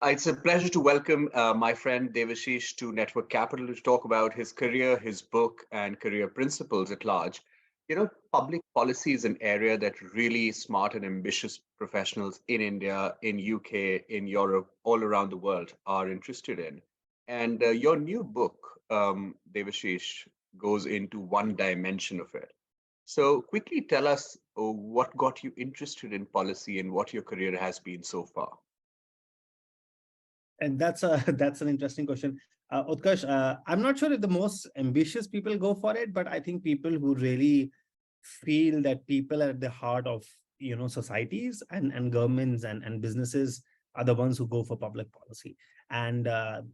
It's a pleasure to welcome my friend Devashish to Network Capital to talk about his career, his book, and career principles at large. Public policy is an area that really smart and ambitious professionals in India, in UK, in Europe, all around the world are interested in. And your new book, Devashish, goes into one dimension of it. So quickly tell us what got you interested in policy and what your career has been so far. And that's a that's an interesting question. Utkarsh, I'm not sure if the most ambitious people go for it, but I think people who really feel that people are at the heart of societies and governments and businesses are the ones who go for public policy. And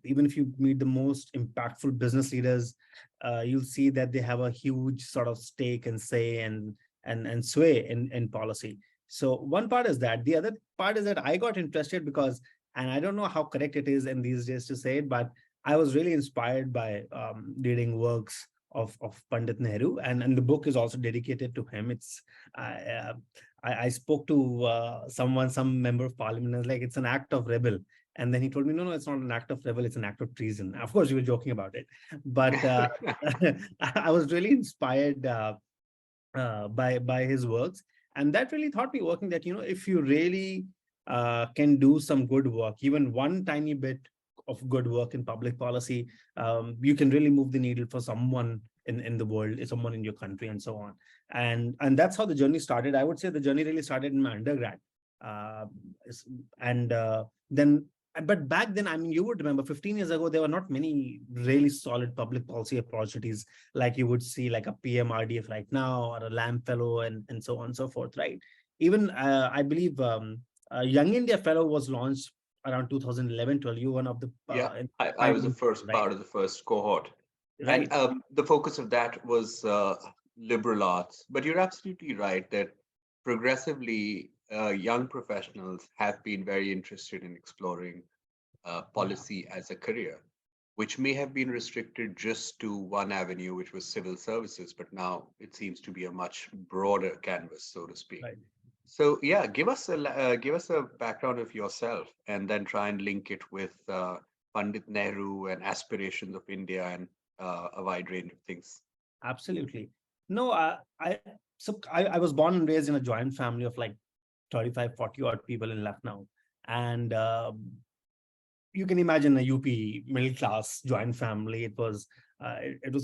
even if you meet the most impactful business leaders, you'll see that they have a huge sort of stake and say and sway in policy. So one part is that. The other part is that I got interested because, and I don't know how correct it is in these days to say it, but I was really inspired by reading works of Pandit Nehru, and the book is also dedicated to him. I spoke to some member of parliament, and I was like, it's an act of rebel. And then he told me, no, it's not an act of rebel, it's an act of treason. Of course, we were joking about it. But I was really inspired by his works. And that really taught me working that, if you really can do some good work, even one tiny bit of good work in public policy, you can really move the needle for someone in the world, someone in your country, and so on. And that's how the journey started. I would say the journey really started in my undergrad. Uh, and then, but back then, I mean, you would remember 15 years ago, there were not many really solid public policy opportunities like you would see like a PMRDF right now, or a LAM fellow, and so on and so forth, right? Even I believe Young India Fellow was launched around 2011-12. You one of the Yeah, I was the pioneers, first right? part of the first cohort. And Right. the focus of that was liberal arts. But you're absolutely right that progressively young professionals have been very interested in exploring Yeah. policy as a career, which may have been restricted just to one avenue, which was civil services. But now it seems to be a much broader canvas, so to speak. Right. So yeah, give us a background of yourself, and then try and link it with Pandit Nehru and aspirations of India and a wide range of things. Absolutely. No, I was born and raised in a joint family of like 35, 40 odd people in Lucknow. And you can imagine a UP middle class joint family. It was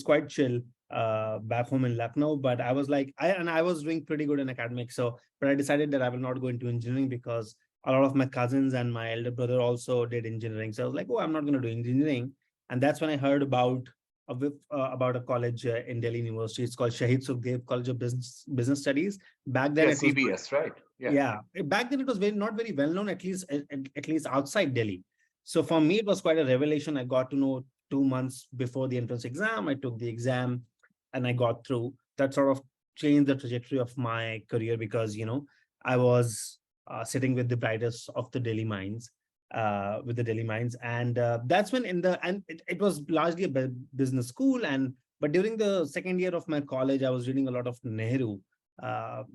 quite chill back home in Lucknow. But I was like, I was doing pretty good in academics. So, but I decided that I will not go into engineering because a lot of my cousins and my elder brother also did engineering. So I was like, oh, I'm not going to do engineering. And that's when I heard about a college in Delhi University. It's called Shahid Sukhdev College of Business Studies. Back then, Yeah, it was CBS, right? Yeah. yeah. Back then, it was not very well known, at least outside Delhi. So for me, it was quite a revelation. I got to know 2 months before the entrance exam. I took the exam, and I got through. That sort of changed the trajectory of my career because I was sitting with the brightest of the Delhi minds, and that's when it was largely a business school. And but during the second year of my college, I was reading a lot of Nehru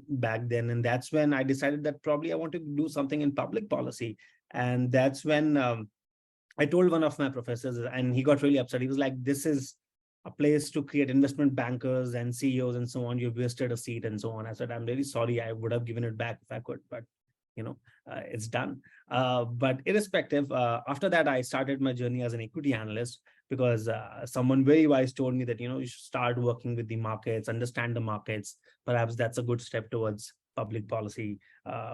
back then, and that's when I decided that probably I want to do something in public policy. And that's when I told one of my professors, and he got really upset. He was like, "This is a place to create investment bankers and CEOs and so on. You've wasted a seat and so on." I said, "I'm really sorry. I would have given it back if I could, but it's done." But irrespective, after that, I started my journey as an equity analyst because someone very wise told me that you should start working with the markets, understand the markets. Perhaps that's a good step towards public policy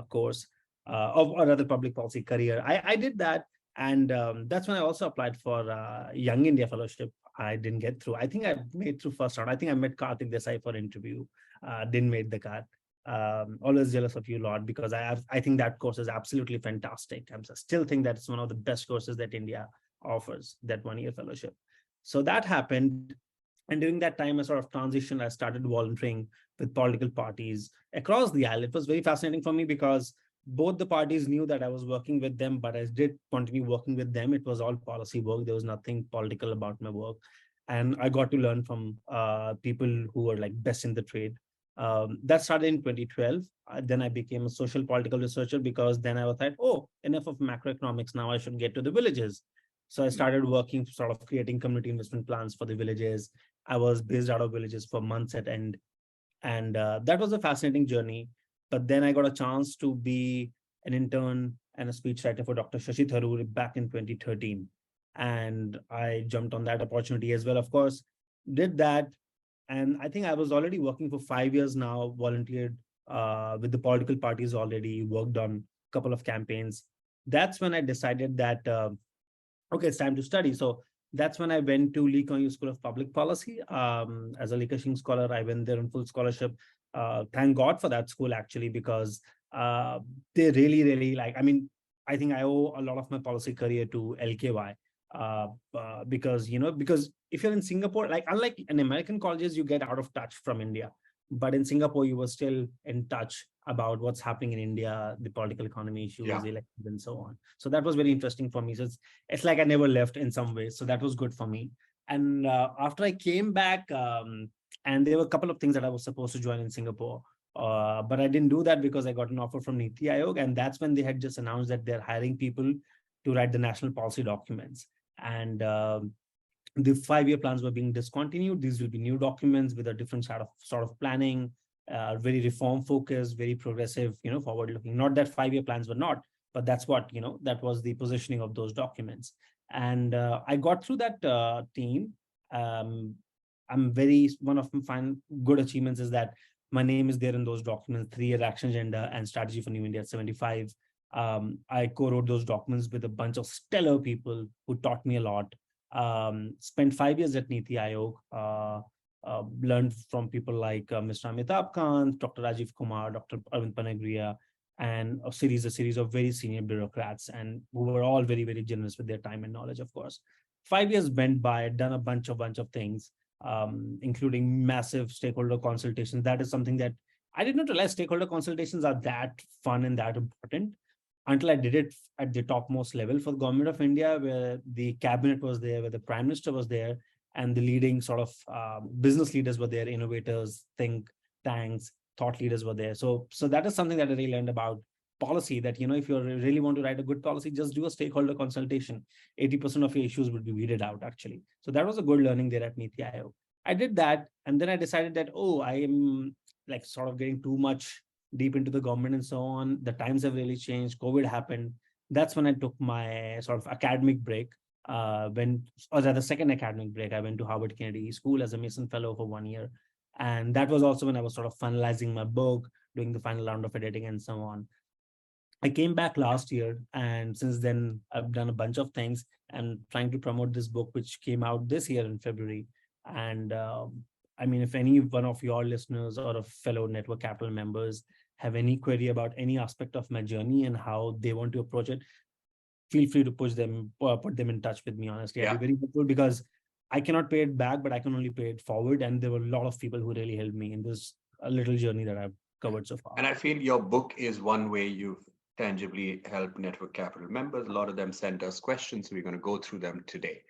course, or rather public policy career. I did that, and that's when I also applied for Young India Fellowship. I didn't get through. I think I made through first round. I think I met Karthik Desai for interview. Didn't make the cut. Always jealous of you, Lord, because I think that course is absolutely fantastic. I still think that's one of the best courses that India offers, that 1 year fellowship. So that happened. And during that time, I sort of transitioned. I started volunteering with political parties across the aisle. It was very fascinating for me because both the parties knew that I was working with them, but I did continue working with them. It was all policy work. There was nothing political about my work. And I got to learn from people who were like best in the trade. That started in 2012. Then I became a social political researcher because then I was like, oh, enough of macroeconomics. Now I should get to the villages. So I Mm. started working, sort of creating community investment plans for the villages. I was based out of villages for months at end, and that was a fascinating journey. But then I got a chance to be an intern and a speechwriter for Dr. Shashi Tharoor back in 2013, and I jumped on that opportunity as well. Of course, did that, and I think I was already working for 5 years now, volunteered with the political parties already, worked on a couple of campaigns. That's when I decided that okay, it's time to study. So that's when I went to Lee Kuan Yew School of Public Policy. As a Lee Kuan Yew scholar, I went there on full scholarship. Thank God for that school, actually, because uh, they really, really like, I mean, I think I owe a lot of my policy career to LKY. Because, because if you're in Singapore, like unlike in American colleges, you get out of touch from India. But in Singapore, you were still in touch about what's happening in India, the political economy issues, Yeah. elections, and so on. So that was very interesting for me. So it's like I never left in some ways. So that was good for me. And after I came back, and there were a couple of things that I was supposed to join in Singapore, but I didn't do that because I got an offer from NITI Aayog, and that's when they had just announced that they're hiring people to write the national policy documents. And the 5-year plans were being discontinued. These will be new documents with a different sort of planning, very reform focused, very progressive, forward looking. Not that 5-year plans were not, but that's what, that was the positioning of those documents. And I got through that team. Um, one of my good achievements is that my name is there in those documents: 3-year action agenda and strategy for New India at 75. I co-wrote those documents with a bunch of stellar people who taught me a lot. Spent 5 years at NITI Aayog, learned from people like Mr. Amitabh Kant, Dr. Rajiv Kumar, Dr. Arvind Panagria, and a series of very senior bureaucrats, and who were all very, very generous with their time and knowledge, of course. 5 years went by, done a bunch of things, including massive stakeholder consultations. That is something that I did not realize stakeholder consultations are that fun and that important until I did it at the topmost level for the government of India, where the cabinet was there, where the prime minister was there, and the leading sort of business leaders were there, innovators, think tanks, thought leaders were there. So that is something that I really learned about policy. That if you really want to write a good policy, just do a stakeholder consultation. 80% of your issues would be weeded out, actually. So that was a good learning there at NITI Aayog. I did that, and then I decided that I am like sort of getting too much deep into the government and so on. The times have really changed. COVID happened. That's when I took my sort of academic break. Or the second academic break, I went to Harvard Kennedy School as a Mason Fellow for 1 year. And that was also when I was sort of finalizing my book, doing the final round of editing and so on. I came back last year, and since then I've done a bunch of things and trying to promote this book, which came out this year in February. And I mean, if any one of your listeners or of fellow Network Capital members have any query about any aspect of my journey and how they want to approach it, feel free to put them in touch with me. Honestly, I'd be Yeah. very grateful because I cannot pay it back, but I can only pay it forward. And there were a lot of people who really helped me in this little journey that I've covered so far. And I feel your book is one way you've tangibly helped Network Capital members. A lot of them sent us questions, so we're going to go through them today.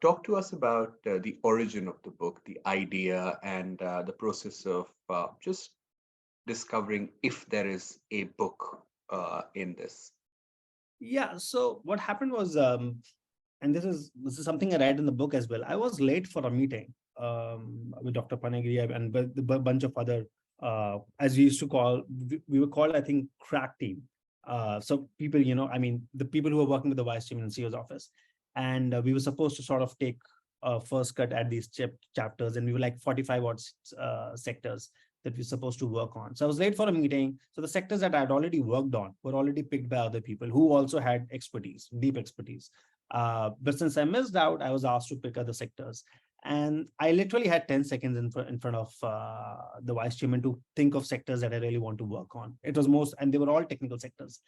Talk to us about the origin of the book, the idea, and the process of just discovering if there is a book in this. Yeah. So what happened was, and this is something I read in the book as well. I was late for a meeting with Dr. Panagria and with a bunch of other, as we used to call, we were called, I think, crack team. So people, I mean, the people who were working with the vice chairman and CEO's office, and we were supposed to sort of take a first cut at these chapters, and we were like 45 odd sectors that we're supposed to work on. So I was late for a meeting. So the sectors that I'd already worked on were already picked by other people who also had expertise, deep expertise. But since I missed out, I was asked to pick other sectors. And I literally had 10 seconds in front of the vice chairman to think of sectors that I really want to work on. It was and they were all technical sectors.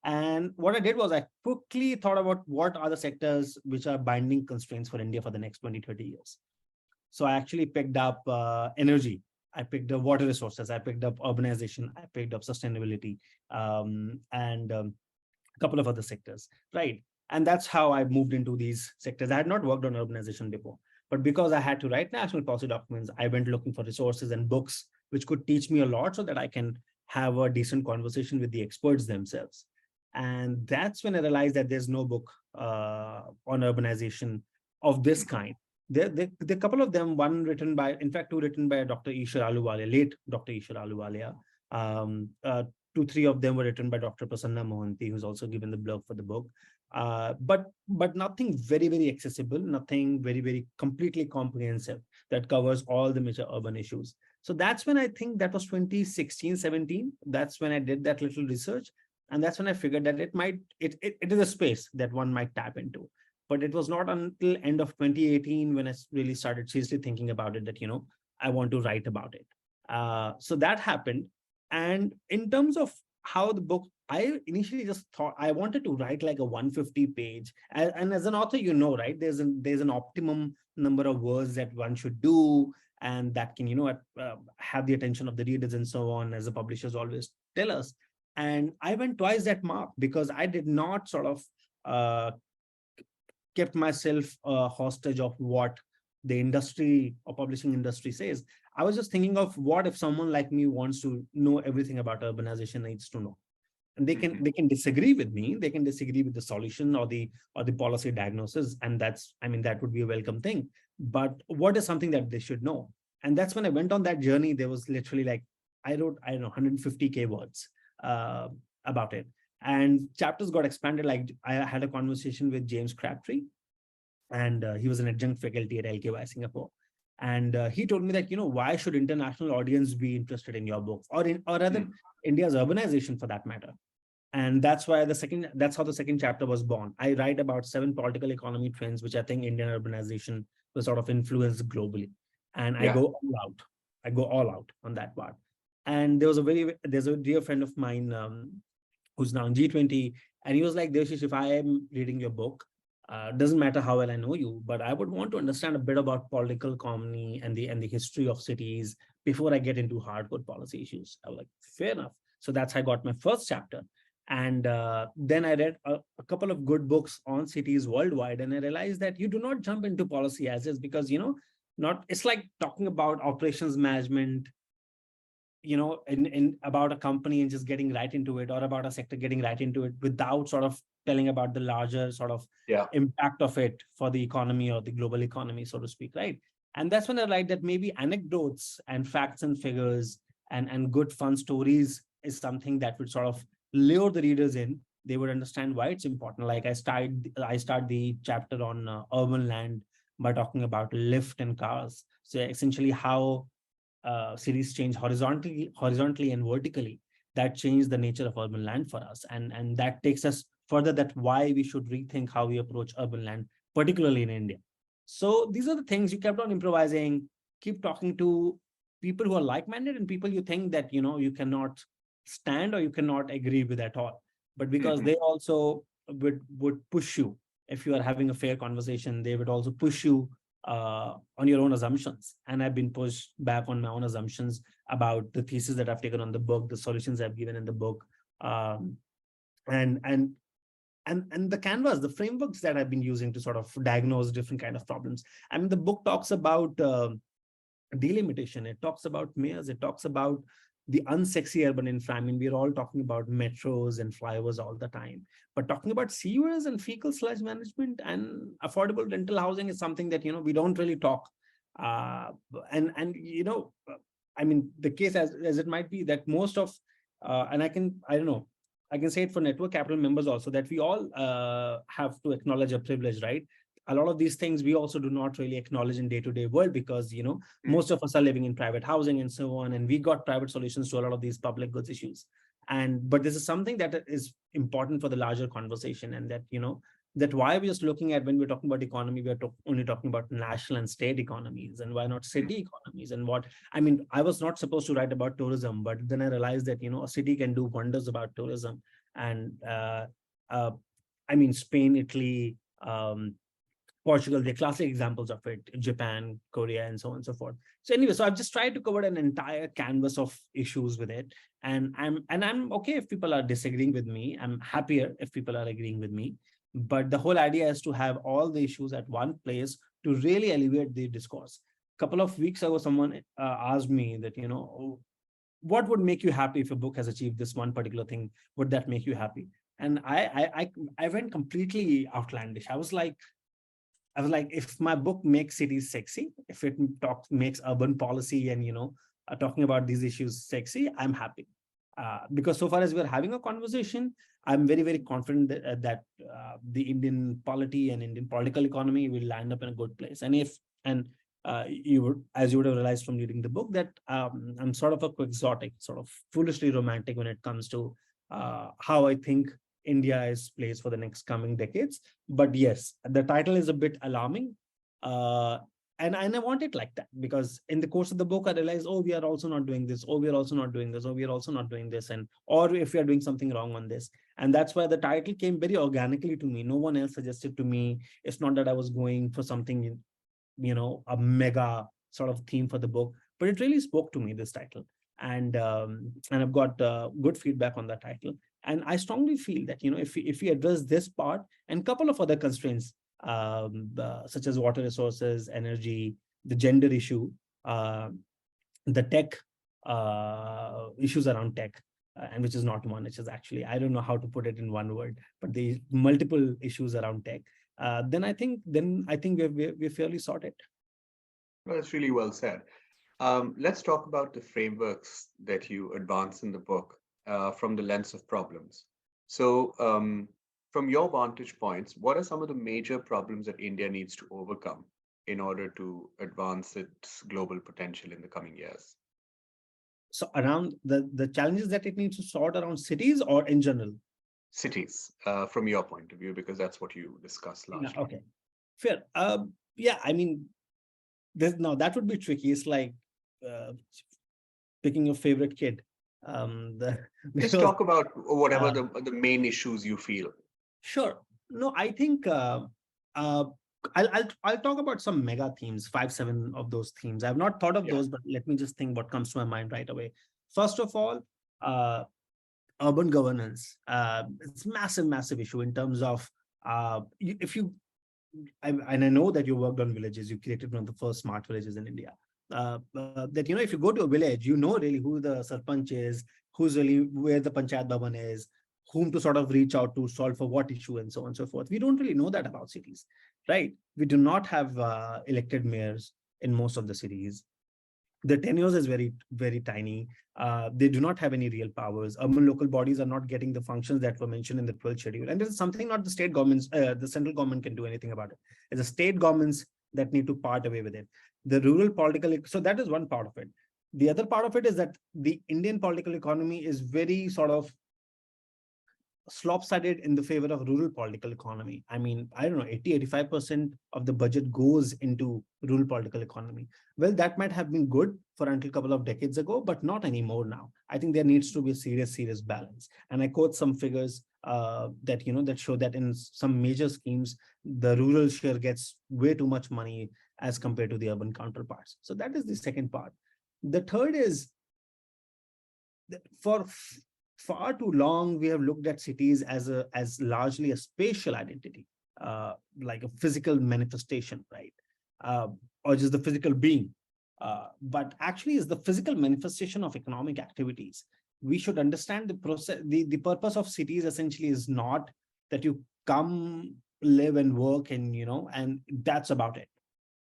And what I did was I quickly thought about what are the sectors which are binding constraints for India for the next 20, 30 years. So I actually picked up energy. I picked up water resources. I picked up urbanization. I picked up sustainability, and a couple of other sectors, right? And that's how I moved into these sectors. I had not worked on urbanization before, but because I had to write national policy documents, I went looking for resources and books which could teach me a lot so that I can have a decent conversation with the experts themselves. And that's when I realized that there's no book on urbanization of this kind. There a couple of them, one written by, in fact, two written by Dr. Ishar Aluwalia, late Dr. Ishar Aluwalia. Two, three of them were written by Dr. Prasanna Mohanty, who's also given the blurb for the book. But nothing very, very accessible, nothing very, very completely comprehensive that covers all the major urban issues. So that's when I think that was 2016, 17. That's when I did that little research. And that's when I figured that it is a space that one might tap into. But it was not until end of 2018 when I really started seriously thinking about it that, I want to write about it. So that happened. And in terms of how the book, I initially just thought I wanted to write like a 150 page. And as an author, right, there's an optimum number of words that one should do, and that can, have the attention of the readers and so on, as the publishers always tell us. And I went twice that mark because I did not sort of kept myself hostage of what the industry or publishing industry says. I was just thinking of what if someone like me wants to know everything about urbanization, needs to know. And they can disagree with me, they can disagree with the solution or the policy diagnosis, and that would be a welcome thing. But what is something that they should know? And that's when I went on that journey. There was literally like, I wrote, 150K words about it. And chapters got expanded. Like I had a conversation with James Crabtree, and he was an adjunct faculty at LKY Singapore. And he told me that, why should international audience be interested in your book, or rather India's urbanization for that matter? And that's how the second chapter was born. I write about 7 political economy trends, which I think Indian urbanization will sort of influence globally. And I go all out on that part. And there's a dear friend of mine who's now in G20. And he was like, Devashish, if I am reading your book, doesn't matter how well I know you, but I would want to understand a bit about political economy and the history of cities before I get into hardcore policy issues. I was like, fair enough. So that's how I got my first chapter. And then I read a couple of good books on cities worldwide. And I realized that you do not jump into policy as is, because, it's like talking about operations management, in about a company and just getting right into it, or about a sector getting right into it without sort of telling about the larger sort of impact of it for the economy or the global economy, so to speak, right? And that's when I write that maybe anecdotes and facts and figures and good fun stories is something that would sort of lure the readers in. They would understand why it's important. Like I start the chapter on urban land by talking about lift and cars. So essentially how cities change horizontally and vertically, that change the nature of urban land for us. And that takes us further, that why we should rethink how we approach urban land, particularly in India. So these are the things. You kept on improvising, keep talking to people who are like-minded and people you think that, you cannot stand or you cannot agree with at all. But because they also would push you, if you are having a fair conversation, they would also push you on your own assumptions. And I've been pushed back on my own assumptions about the thesis that I've taken on the book, the solutions I've given in the book, and the canvas, the frameworks that I've been using to sort of diagnose different kind of problems. I mean, the book talks about delimitation. It talks about mayors. It talks about the unsexy urban infra. I mean, we're all talking about metros and flyovers all the time, but talking about sewers and fecal sludge management and affordable rental housing is something that, we don't really talk. I mean, the case as it might be that most of, and I can say it for network capital members also, that we all have to acknowledge a privilege, right? A lot of these things we also do not really acknowledge in day-to-day world, because most of us are living in private housing and so on, and we got private solutions to a lot of these public goods issues. But this is something that is important for the larger conversation, and that that why we're just looking at, when we're talking about economy, we're only talking about national and state economies, and why not city economies. And what I mean, I was not supposed to write about tourism, but then I realized that a city can do wonders about tourism. And I mean, Spain, Italy, Portugal, they're classic examples of it, Japan, Korea, and so on and so forth. So anyway, so I've just tried to cover an entire canvas of issues with it. And I'm okay if people are disagreeing with me. I'm happier if people are agreeing with me. But the whole idea is to have all the issues at one place to really elevate the discourse. couple of weeks ago, someone asked me that, what would make you happy if a book has achieved this one particular thing? Would that make you happy? And I went completely outlandish. I was like, if my book makes cities sexy, if it makes urban policy and talking about these issues sexy, I'm happy. Because so far as we're having a conversation, I'm very very confident that the Indian polity and Indian political economy will land up in a good place. And you would, as you would have realized from reading the book, that I'm sort of a quixotic, sort of foolishly romantic when it comes to how I think India is placed for the next coming decades. But yes, the title is a bit alarming. Uh, and I want it like that, because in the course of the book, I realized, oh, we are also not doing this. Oh, we are also not doing this. Oh, we are also not doing this. And or if we are doing something wrong on this. And that's why the title came very organically to me. No one else suggested to me. It's not that I was going for something, a mega sort of theme for the book, but it really spoke to me, this title. And I've got good feedback on that title. And I strongly feel that, if we address this part and couple of other constraints, such as water resources, energy, the gender issue, uh, the tech issues around tech, and which is not one, which is actually, I don't know how to put it in one word, but the multiple issues around tech, then I think we're fairly sorted. Well, that's really well said. Let's talk about the frameworks that you advance in the book from the lens of problems. So, from your vantage points, what are some of the major problems that India needs to overcome in order to advance its global potential in the coming years? So around the challenges that it needs to sort around cities or in general? Cities, from your point of view, because that's what you discussed Yeah, largely. okay, fair. Yeah, I mean, now that would be tricky. It's like uh, picking your favorite kid. The, Just because talk about whatever uh, the main issues you feel. Sure. No, I think uh, I'll talk about some mega themes, 5, 7 of those themes. I've not thought of Yeah. those, but let me just think what comes to my mind right away. First of all, uh, urban governance. It's massive, massive issue in terms of if you and I know that you worked on villages. You created one of the first smart villages in India. That if you go to a village, you know really who the sarpanch is, who's really where the panchayat bhavan is, whom to sort of reach out to solve for what issue, and so on and so forth. We don't really know that about cities, right? We do not have elected mayors in most of the cities. The tenures is very very tiny. They do not have any real powers. Urban local bodies are not getting the functions that were mentioned in the 12th schedule, and this is something not the state governments, the central government can do anything about it. It's the state governments that need to part away with it. The rural political, so that is one part of it. The other part of it is that the Indian political economy is very sort of lopsided in the favor of rural political economy. I mean, I don't know, 80-85% of the budget goes into rural political economy. Well, that might have been good for until a couple of decades ago, but not anymore now. I think there needs to be a serious, serious balance. And I quote some figures that show that in some major schemes, the rural share gets way too much money as compared to the urban counterparts. So that is the second part. The third is that for far too long we have looked at cities as largely a spatial identity, like a physical manifestation, right? Or just the physical being, but actually is the physical manifestation of economic activities. We should understand the process. The purpose of cities essentially is not that you come, live and work, and that's about it.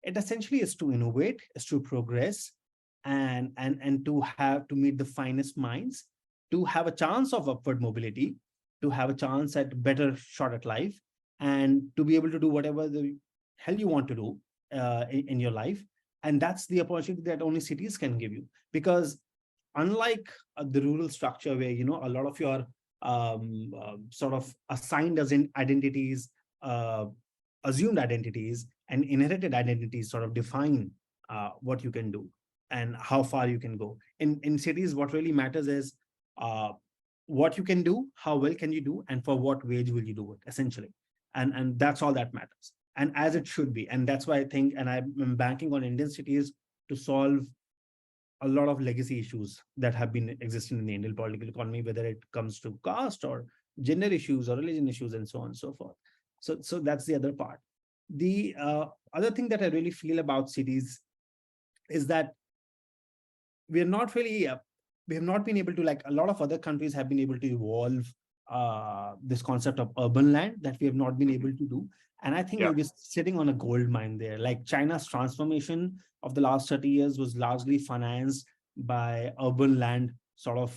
It essentially is to innovate, is to progress, and to meet the finest minds, to have a chance of upward mobility, to have a chance at better shot at life, and to be able to do whatever the hell you want to do in your life. And that's the opportunity that only cities can give you, because unlike the rural structure where a lot of your sort of assigned as in identities, uh, assumed identities and inherited identities sort of define what you can do and how far you can go. In cities, what really matters is uh, what you can do, how well can you do, and for what wage will you do it, essentially. And that's all that matters. And as it should be. And that's why I think, and I'm banking on Indian cities to solve a lot of legacy issues that have been existing in the Indian political economy, whether it comes to caste or gender issues or religion issues and so on and so forth. So that's the other part. The other thing that I really feel about cities is that we're not really we have not been able to, like a lot of other countries have been able to evolve this concept of urban land that we have not been Mhm. able to do. And I think Yeah. we're sitting on a gold mine there. Like China's transformation of the last 30 years was largely financed by urban land sort of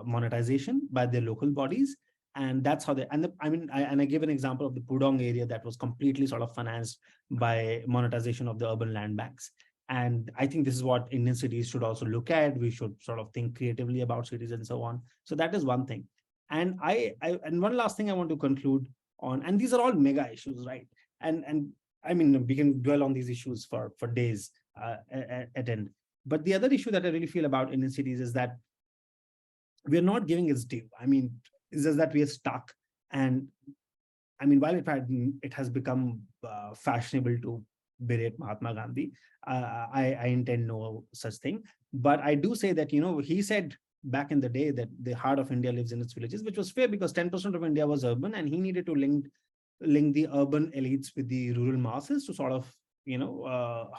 monetization by their local bodies. And that's how they, and I give an example of the Pudong area that was completely sort of financed by monetization of the urban land banks. And I think this is what Indian cities should also look at. We should sort of think creatively about cities and so on. So that is one thing. And and one last thing I want to conclude on, and these are all mega issues, right? And I mean, we can dwell on these issues for days at end. But the other issue that I really feel about Indian cities is that we're not giving its due. I mean, it's just that we are stuck. And I mean, while it has become fashionable to berate Mahatma Gandhi, I intend no such thing. But I do say that, he said back in the day that the heart of India lives in its villages, which was fair because 10% of India was urban, and he needed to link the urban elites with the rural masses to sort of,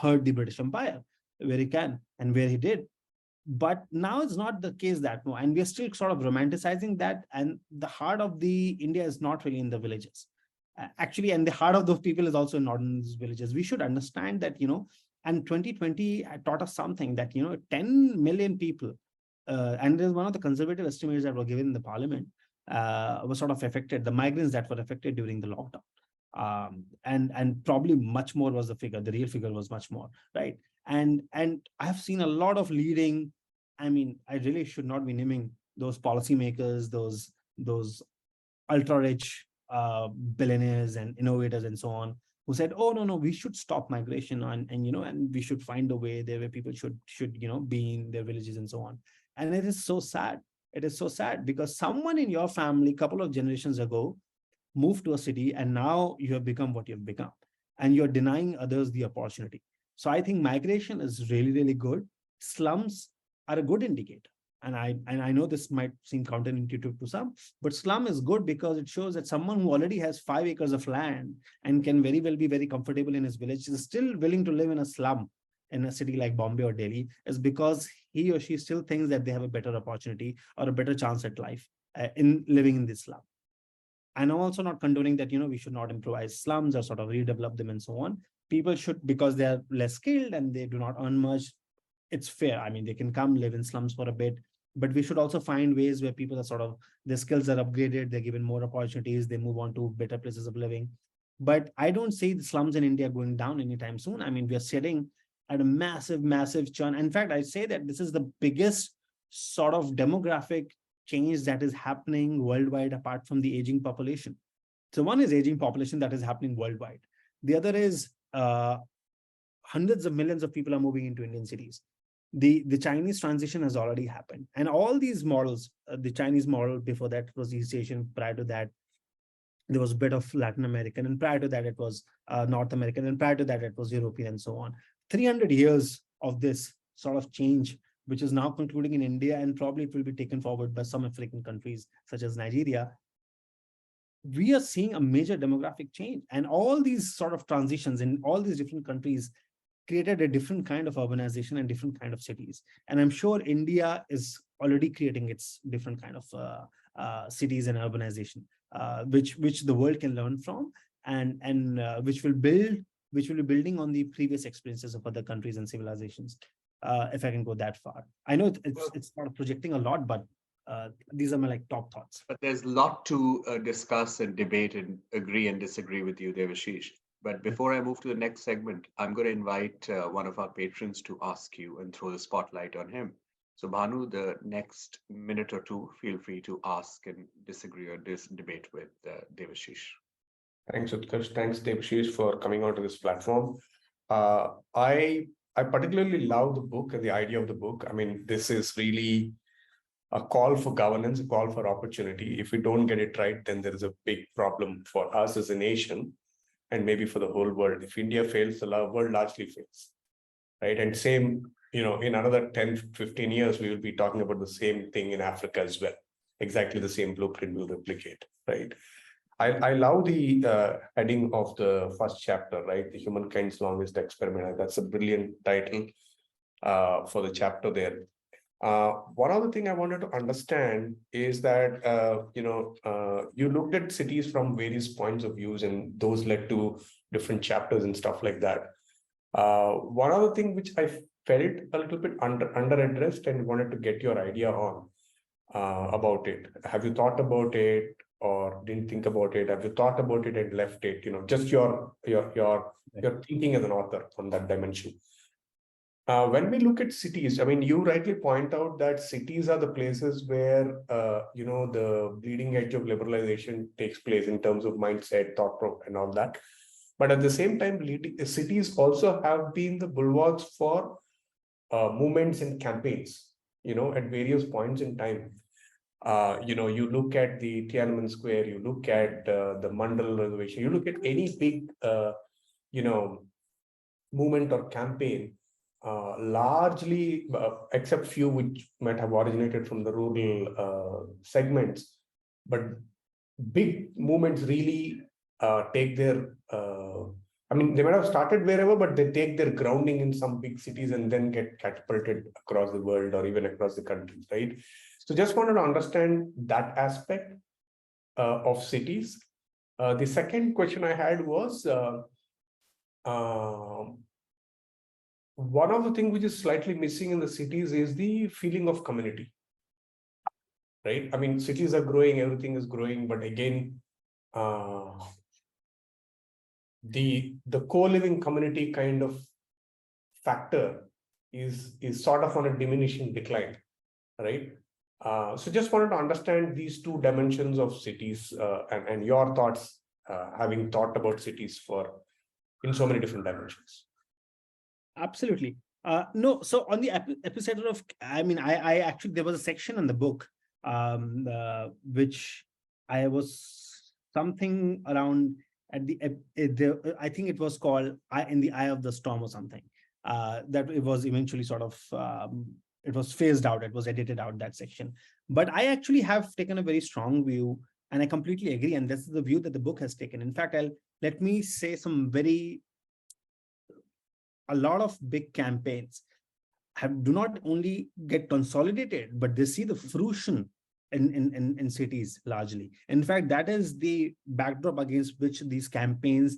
hurt the British Empire where he can and where he did. But now it's not the case that no, and we're still sort of romanticizing that, and the heart of the India is not really in the villages. Actually, and the heart of those people is also not in these villages. We should understand that, and 2020 taught us something that, 10 million people, and there's one of the conservative estimates that were given in the parliament, was sort of affected, the migrants that were affected during the lockdown. And probably much more was the figure. The real figure was much more, right? And I have seen a lot of leading. I mean, I really should not be naming those policymakers, those ultra rich billionaires and innovators and so on, who said, "Oh no, no, we should stop migration, and we should find a way there where people should be in their villages and so on." And it is so sad. It is so sad because someone in your family, couple of generations ago, moved to a city, and now you have become what you've become, and you're denying others the opportunity. So I think migration is really, really good. Slums are a good indicator. And I know this might seem counterintuitive to some, but slum is good because it shows that someone who already has 5 acres of land and can very well be very comfortable in his village is still willing to live in a slum in a city like Bombay or Delhi, is because he or she still thinks that they have a better opportunity or a better chance at life in living in this slum. And I'm also not condoning that, we should not improvise slums or sort of redevelop them and so on. People should, because they are less skilled and they do not earn much, it's fair. I mean, they can come live in slums for a bit, but we should also find ways where people are sort of, their skills are upgraded, they're given more opportunities, they move on to better places of living. But I don't see the slums in India going down anytime soon. I mean, we are sitting at a massive, massive churn. In fact, I say that this is the biggest sort of demographic change that is happening worldwide apart from the aging population. So one is aging population that is happening worldwide. The other is hundreds of millions of people are moving into Indian cities. The Chinese transition has already happened, and all these models, the Chinese model before that was East Asian, prior to that there was a bit of Latin American, and prior to that it was North American, and prior to that it was European, and so on. 300 years of this sort of change, which is now concluding in India, and probably it will be taken forward by some African countries such as Nigeria. We are seeing a major demographic change, and all these sort of transitions in all these different countries created a different kind of urbanization and different kind of cities. And I'm sure India is already creating its different kind of cities and urbanization, which the world can learn from, and which will be building on the previous experiences of other countries and civilizations. If I can go that far, I know Well, it's not projecting a lot, but these are my like top thoughts. but there's a lot to discuss and debate and agree and disagree with you, Devashish. But before I move to the next segment, I'm going to invite one of our patrons to ask you and throw the spotlight on him. So, Bhanu, the next minute or two, feel free to ask and disagree or debate with Devashish. Thanks, Utkarsh. Thanks, Devashish, for coming onto this platform. Uh, I I particularly love the book and the idea of the book. I mean, this is really a call for governance, a call for opportunity. If we don't get it right, then there is a big problem for us as a nation and maybe for the whole world. If India fails, the world largely fails, right? And same, in another 10, 15 years, we will be talking about the same thing in Africa as well. Exactly the same blueprint will replicate, right? I love the heading of the first chapter, right? The humankind's longest experiment. That's a brilliant title. for the chapter there. One other thing I wanted to understand is that, you looked at cities from various points of views, and those led to different chapters and stuff like that. One other thing which I felt a little bit under addressed and wanted to get your idea on about it. Have you thought about it or didn't think about it? Have you thought about it and left it? Just your thinking as an author on that dimension. When we look at cities, I mean, you rightly point out that cities are the places where, the bleeding edge of liberalization takes place in terms of mindset, and all that. But at the same time, cities also have been the bulwarks for movements and campaigns, at various points in time. You look at the Tiananmen Square, you look at the Mandal Reservation, you look at any big, movement or campaign, largely, except few which might have originated from the rural segments, but big movements really take their, they might have started wherever, but they take their grounding in some big cities and then get catapulted across the world or even across the countries, right? So just wanted to understand that aspect of cities. The second question I had was, one of the things which is slightly missing in the cities is the feeling of community, right? I mean, cities are growing, everything is growing, but again, the co-living community kind of factor is sort of on a diminishing decline, right? So just wanted to understand these two dimensions of cities and your thoughts, having thought about cities in so many different dimensions. Absolutely. No, so on the episode of, I actually, there was a section in the book, which I was something around at I think it was called In the Eye of the Storm or something, that it was eventually sort of, it was phased out, it was edited out, that section. But I actually have taken a very strong view, and I completely agree. And this is the view that the book has taken. In fact, let me say a lot of big campaigns do not only get consolidated, but they see the fruition in cities largely. In fact, that is the backdrop against which these campaigns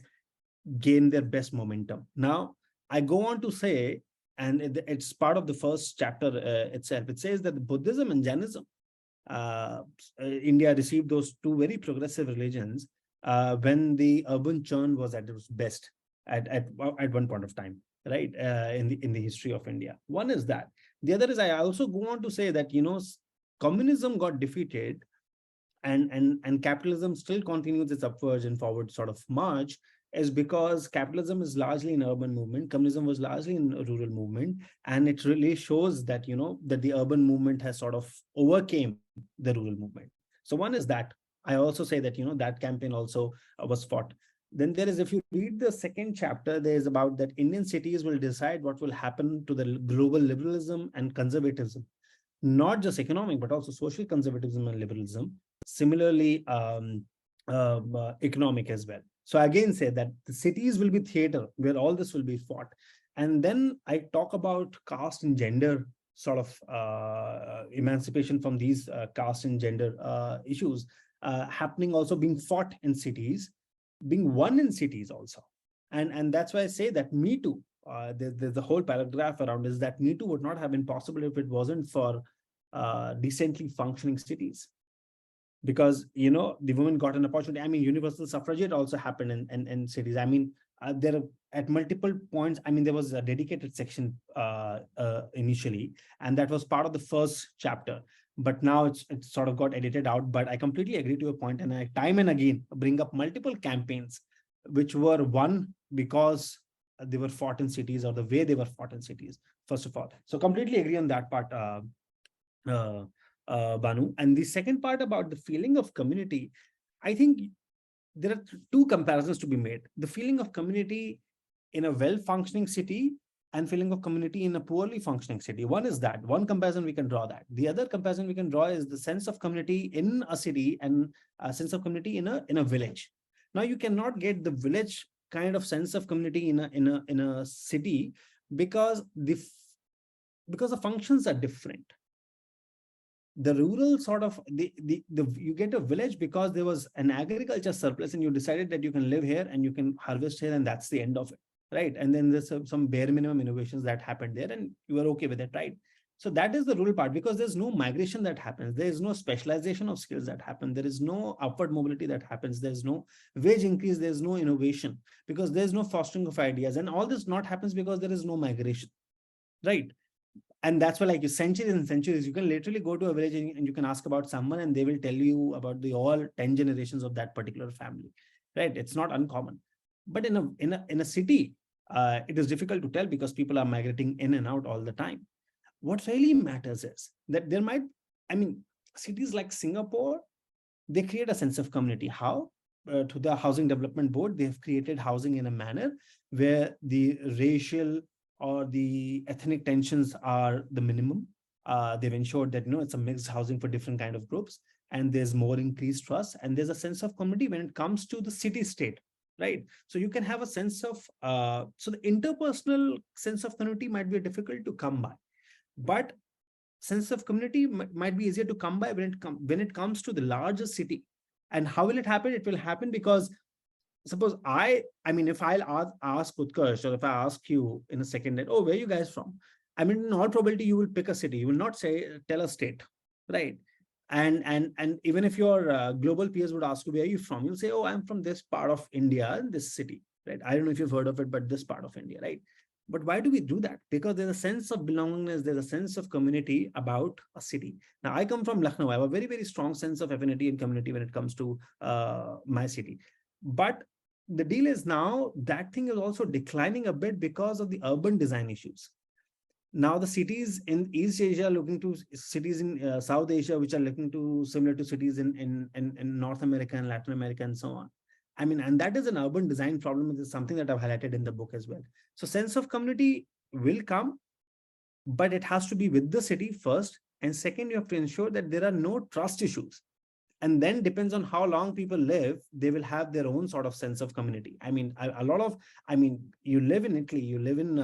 gain their best momentum. Now, I go on to say, and it's part of the first chapter itself, it says that Buddhism and Jainism, India received those two very progressive religions when the urban churn was at its best at one point of time, right? In the history of India. One is that. The other is, I also go on to say that, communism got defeated and capitalism still continues its upwards and forward sort of march, is because capitalism is largely an urban movement, communism was largely in a rural movement, and it really shows that, that the urban movement has sort of overcame the rural movement. So one is that. I also say that, that campaign also was fought. Then there is, if you read the second chapter, there is about that Indian cities will decide what will happen to the global liberalism and conservatism, not just economic, but also social conservatism and liberalism. Similarly, economic as well. So again, say that the cities will be theater where all this will be fought. And then I talk about caste and gender sort of emancipation from these caste and gender issues happening, also being fought in cities, being won in cities also. And that's why I say that Me Too, there's the whole paragraph around is that Me Too would not have been possible if it wasn't for decently functioning cities. Because, the women got an opportunity. I mean, universal suffragette also happened in cities. I mean, there are at multiple points. I mean, there was a dedicated section initially, and that was part of the first chapter. But now it's sort of got edited out. But I completely agree to your point, and I time and again bring up multiple campaigns which were won because they were fought in cities, or the way they were fought in cities, first of all. So completely agree on that part, Banu. And the second part about the feeling of community, I think there are two comparisons to be made. The feeling of community in a well-functioning city and feeling of community in a poorly functioning city. One is that. One comparison we can draw that. The other comparison we can draw is the sense of community in a city and a sense of community in a village. Now, you cannot get the village kind of sense of community in a city, because because the functions are different. The rural sort of you get a village because there was an agriculture surplus and you decided that you can live here and you can harvest here and that's the end of it, right? And then there's some bare minimum innovations that happened there and you are okay with it, right? So that is the rural part, because there's no migration that happens. There is no specialization of skills that happen. There is no upward mobility that happens. There's no wage increase. There's no innovation because there's no fostering of ideas. And all this not happens because there is no migration, right? And that's why, like, centuries and centuries, you can literally go to a village and you can ask about someone and they will tell you about the all 10 generations of that particular family, right? It's not uncommon. But in a city, it is difficult to tell because people are migrating in and out all the time. What really matters is that there might, I mean, cities like Singapore, they create a sense of community. How? To the Housing Development Board, they have created housing in a manner where the racial or the ethnic tensions are the minimum. They've ensured that, it's a mixed housing for different kind of groups, and there's more increased trust, and there's a sense of community when it comes to the city state, right? So you can have a sense of, so the interpersonal sense of community might be difficult to come by, but sense of community might be easier to come by when it comes to the larger city. And how will it happen? It will happen because suppose if I'll ask Utkarsh, or if I ask you in a second that, oh, where are you guys from? I mean, in all probability, you will pick a city. You will not tell a state, right? And even if your global peers would ask you, where are you from? You'll say, oh, I'm from this part of India, this city, right? I don't know if you've heard of it, but this part of India, right? But why do we do that? Because there's a sense of belongingness, there's a sense of community about a city. Now, I come from Lucknow. I have a very, very strong sense of affinity and community when it comes to my city. But the deal is now that thing is also declining a bit because of the urban design issues. Now the cities in East Asia looking to cities in South Asia, which are looking to similar to cities in North America and Latin America and so on. I mean, and that is an urban design problem. It is something that I've highlighted in the book as well. So sense of community will come, but it has to be with the city first. And second, you have to ensure that there are no trust issues. And then depends on how long people live, they will have their own sort of sense of community. I mean, you live in Italy, you live in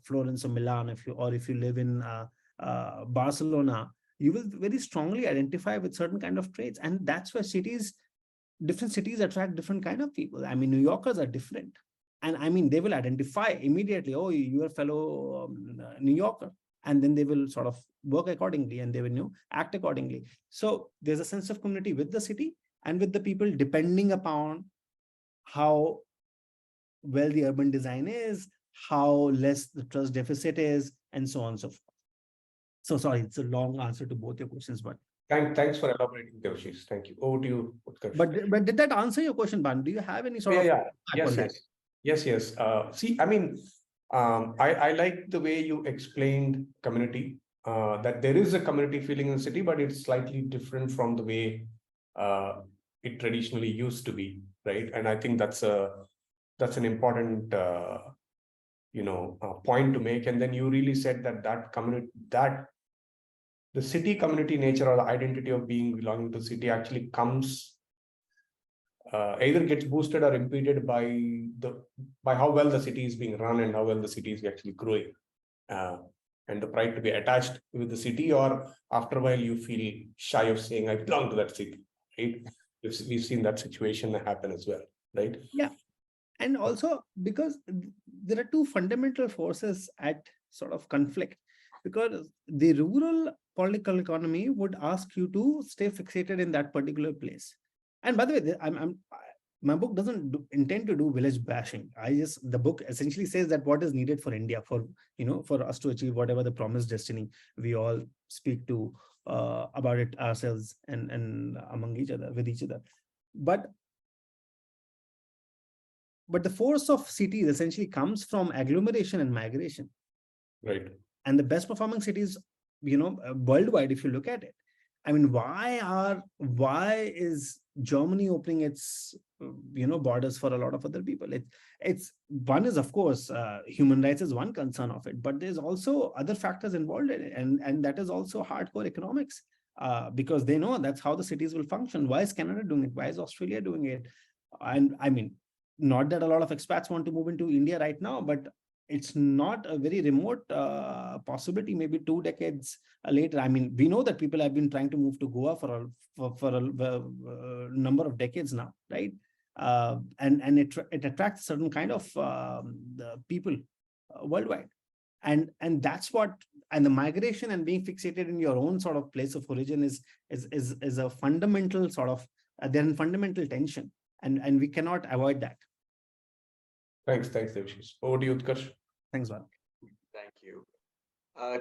Florence or Milan, if you live in Barcelona, you will very strongly identify with certain kind of traits. And that's where different cities attract different kind of people. I mean, New Yorkers are different. And I mean, they will identify immediately, oh, you're a fellow New Yorker. And then they will sort of work accordingly and they will act accordingly. So there's a sense of community with the city and with the people, depending upon how well the urban design is, how less the trust deficit is, and so on and so forth. So sorry, it's a long answer to both your questions, but Thanks for elaborating, Devashish. Thank you. Over to you, Utkarsh. But did that answer your question, Ban? Do you have any sort of Yes. See, I mean, I like the way you explained community, that there is a community feeling in the city, but it's slightly different from the way it traditionally used to be, right? And I think that's an important point to make. And then you really said that community, that the city community nature or the identity of belonging to city actually comes either gets boosted or impeded by how well the city is being run and how well the city is actually growing, and the pride to be attached with the city, or after a while you feel shy of saying I belong to that city, right? We've seen that situation happen as well, right? Yeah. And also because there are two fundamental forces at sort of conflict, because the rural political economy would ask you to stay fixated in that particular place. And by the way, my book doesn't intend to do village bashing. The book essentially says that what is needed for India for us to achieve whatever the promised destiny we all speak to about it ourselves and among each other, with each other. But the force of cities essentially comes from agglomeration and migration. Right. And the best performing cities, worldwide, if you look at it, I mean, why is Germany opening its, borders for a lot of other people? It's one is, of course, human rights is one concern of it, but there's also other factors involved in it. And that is also hardcore economics, because they know that's how the cities will function. Why is Canada doing it? Why is Australia doing it? And I mean, not that a lot of expats want to move into India right now, but it's not a very remote possibility, maybe 2 decades later. I mean, we know that people have been trying to move to Goa for a number of decades now, right? And it attracts a certain kind of the people worldwide. And that's what, and the migration and being fixated in your own sort of place of origin is a fundamental sort of, they're in fundamental tension, and we cannot avoid that. Thanks, Devashish. Over to you, Utkarsh. Thanks, Val. Thank you.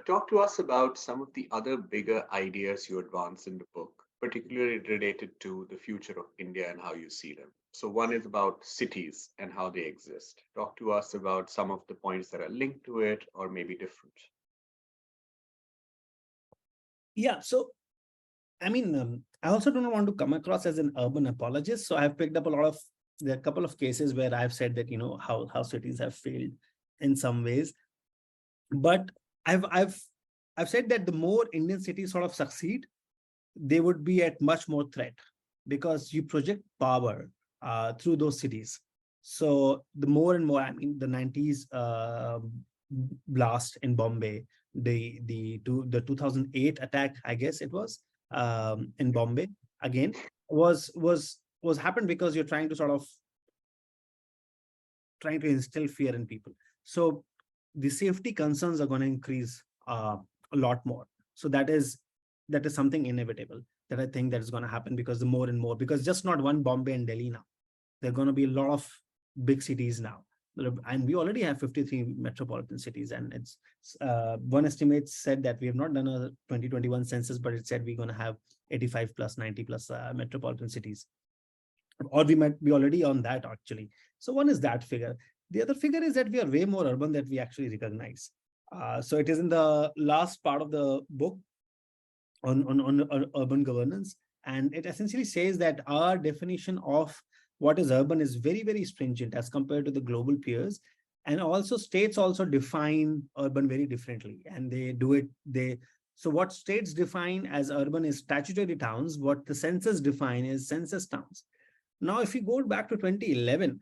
Talk to us about some of the other bigger ideas you advance in the book, particularly related to the future of India and how you see them. So one is about cities and how they exist. Talk to us about some of the points that are linked to it or maybe different. Yeah, so I mean, I also don't want to come across as an urban apologist. So I've picked up there are a couple of cases where I've said that, how cities have failed in some ways. But I've said that the more Indian cities sort of succeed, they would be at much more threat, because you project power through those cities. So the more and more, I mean, the 90s blast in Bombay, the 2008 attack, I guess it was, in Bombay again, was happened because you're trying to instill fear in people. So the safety concerns are going to increase a lot more. So that is something inevitable that I think that is going to happen, because the more and more, because just not one Bombay and Delhi now, there are going to be a lot of big cities now. And we already have 53 metropolitan cities. And it's one estimate said that we have not done a 2021 census, but it said we're going to have 85 plus 90 plus metropolitan cities, or we might be already on that actually. So one is that figure. The other figure is that we are way more urban than we actually recognize. So it is in the last part of the book on urban governance. And it essentially says that our definition of what is urban is very, very stringent as compared to the global peers. And also states also define urban very differently. And they do it, so what states define as urban is statutory towns. What the census define is census towns. Now, if you go back to 2011,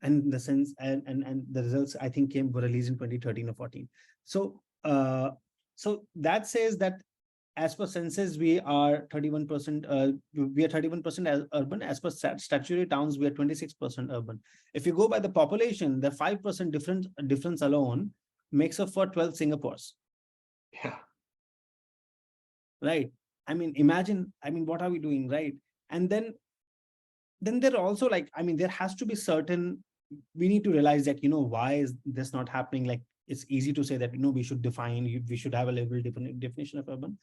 and the sense and the results I think were released in 2013 or 14. So that says that as per census, we are 31%. We are 31% as urban. As per statutory towns, we are 26% urban. If you go by the population, the 5% difference alone makes up for 12 Singapores. Yeah. Right. I mean, imagine. I mean, what are we doing, right? And then there are also, like, I mean, there has to be certain. We need to realize that, why is this not happening? Like, it's easy to say that, we should we should have a liberal definition of urban.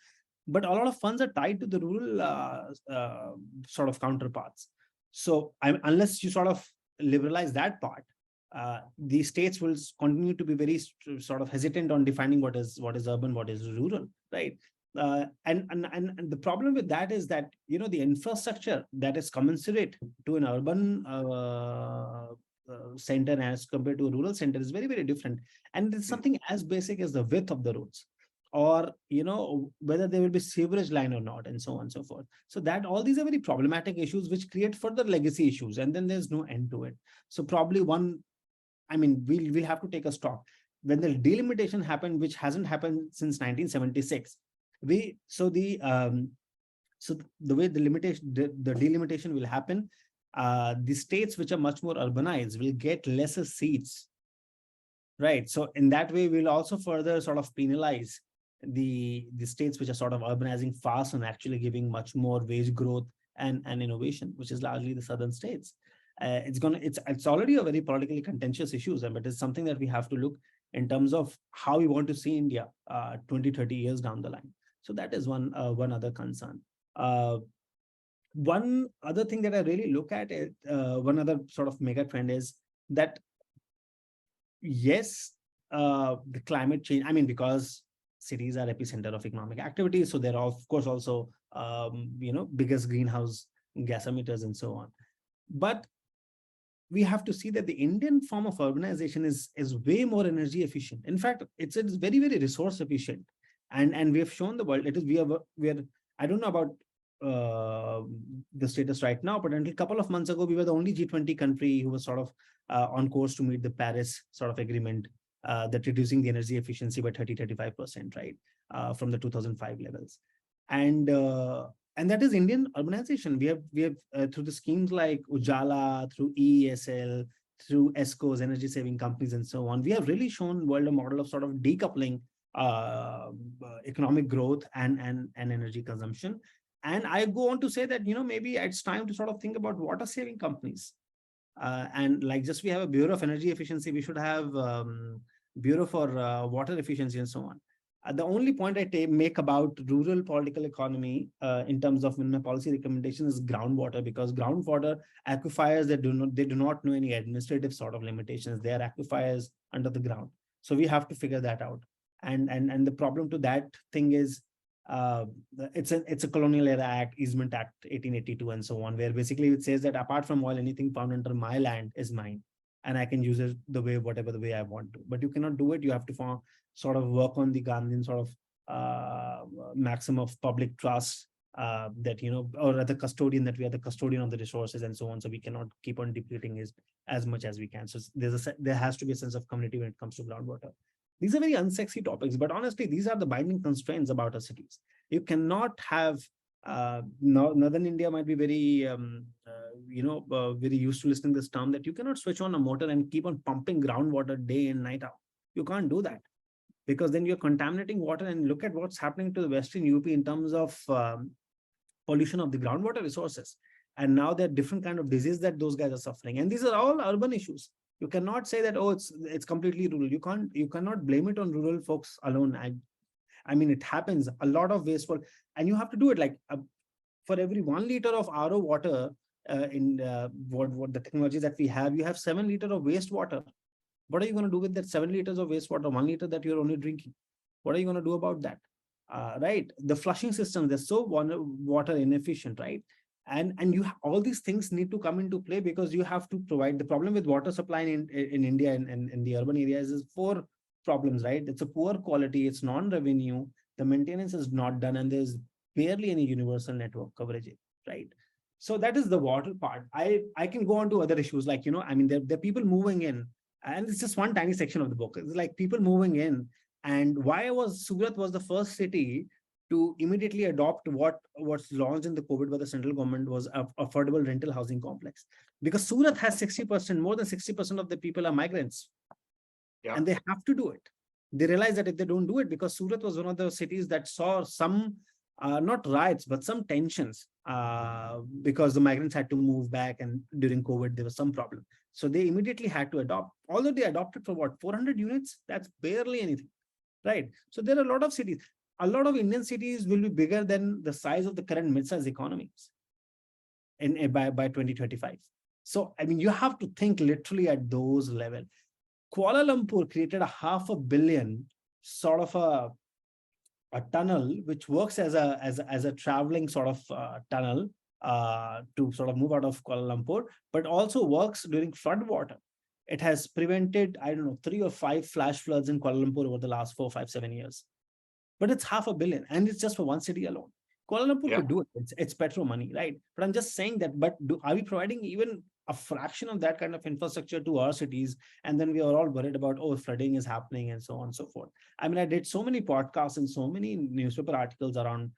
But a lot of funds are tied to the rural sort of counterparts. So unless you sort of liberalize that part, the states will continue to be very sort of hesitant on defining what is urban, what is rural, right? And the problem with that is that, the infrastructure that is commensurate to an urban center as compared to a rural center is very, very different. And it's something as basic as the width of the roads, or whether there will be sewerage line or not, and so on and so forth. So that all these are very problematic issues which create further legacy issues, and then there's no end to it. So probably we'll have to take a stock when the delimitation happened, which hasn't happened since 1976. So the way the delimitation will happen, the states which are much more urbanized will get lesser seats, right? So in that way, we'll also further sort of penalize the states which are sort of urbanizing fast and actually giving much more wage growth and innovation, which is largely the southern states. It's already a very politically contentious issue, but it's something that we have to look in terms of how we want to see India 20-30 years down the line. So that is one other concern. One other thing that I really look at is one other sort of mega trend is that, yes, the climate change, I mean, because cities are epicenter of economic activity, so there are of course also biggest greenhouse gas emitters and so on. But we have to see that the Indian form of urbanization is way more energy efficient. In fact, it's very, very resource efficient. And we have shown the world, we are, I don't know about the status right now, but until a couple of months ago, we were the only G20 country who was sort of on course to meet the Paris sort of agreement that reducing the energy efficiency by 30-35%, right, from the 2005 levels. And that is Indian urbanization. We have through the schemes like Ujala, through EESL, through ESCOs, energy saving companies, and so on. We have really shown world a model of sort of decoupling economic growth and energy consumption. And I go on to say that, maybe it's time to sort of think about water saving companies. And like just we have a Bureau of Energy Efficiency, we should have Bureau for Water Efficiency and so on. The only point I make about rural political economy in terms of my policy recommendation is groundwater, because groundwater aquifers, they do not know any administrative sort of limitations. They are aquifers under the ground. So we have to figure that out. And the problem to that thing is it's a colonial era act, Easement Act 1882 and so on, where basically it says that apart from oil, anything found under my land is mine, and I can use it whatever the way I want to. But you cannot do it. You have to sort of work on the Gandhian sort of maximum of public trust, that, or the custodian, that we are the custodian of the resources and so on. So we cannot keep on depleting as much as we can. So there has to be a sense of community when it comes to groundwater. These are very unsexy topics, but honestly, these are the binding constraints about our cities. You cannot have Northern India might be very, very used to listening to this term, that you cannot switch on a motor and keep on pumping groundwater day in, night out. You can't do that, because then you're contaminating water. And look at what's happening to the Western UP in terms of pollution of the groundwater resources. And now there are different kind of diseases that those guys are suffering. And these are all urban issues. You cannot say that, oh, it's completely rural. You cannot blame it on rural folks alone. I mean, it happens. A lot of wasteful, and you have to do it like for every 1 liter of RO water in what the technology that we have, you have 7 liters of wastewater. What are you going to do with that 7 liters of wastewater, 1 liter that you're only drinking? What are you going to do about that? Right? The flushing systems, they're so water inefficient, right? And all these things need to come into play, because you have to provide. The problem with water supply in India and in the urban areas is 4 problems, right? It's a poor quality, it's non-revenue, the maintenance is not done, and there's barely any universal network coverage, right? So that is the water part. I can go on to other issues like, I mean, there are people moving in, and it's just one tiny section of the book. It's like people moving in, and why was Surat was the first city to immediately adopt what was launched in the COVID by the central government was affordable rental housing complex, because Surat has 60%, more than 60% of the people are migrants. Yeah. And they have to do it. They realize that if they don't do it, because Surat was one of the cities that saw some, not riots, but some tensions, because the migrants had to move back, and during COVID, there was some problem. So they immediately had to adopt, although they adopted for what, 400 units? That's barely anything, right? So there are a lot of cities. A lot of Indian cities will be bigger than the size of the current mid-sized economies by 2025. So, I mean, you have to think literally at those levels. Kuala Lumpur created a $500 million sort of a tunnel, which works as a traveling sort of tunnel to sort of move out of Kuala Lumpur, but also works during flood water. It has prevented, I don't know, 3 or 5 flash floods in Kuala Lumpur over the last 4, 5, 7 years. But it's $500 million, and it's just for one city alone. Kuala Lumpur could do it. It's petro money, right? But I'm just saying that, but are we providing even a fraction of that kind of infrastructure to our cities? And then we are all worried about, oh, flooding is happening and so on and so forth. I mean, I did so many podcasts and so many newspaper articles around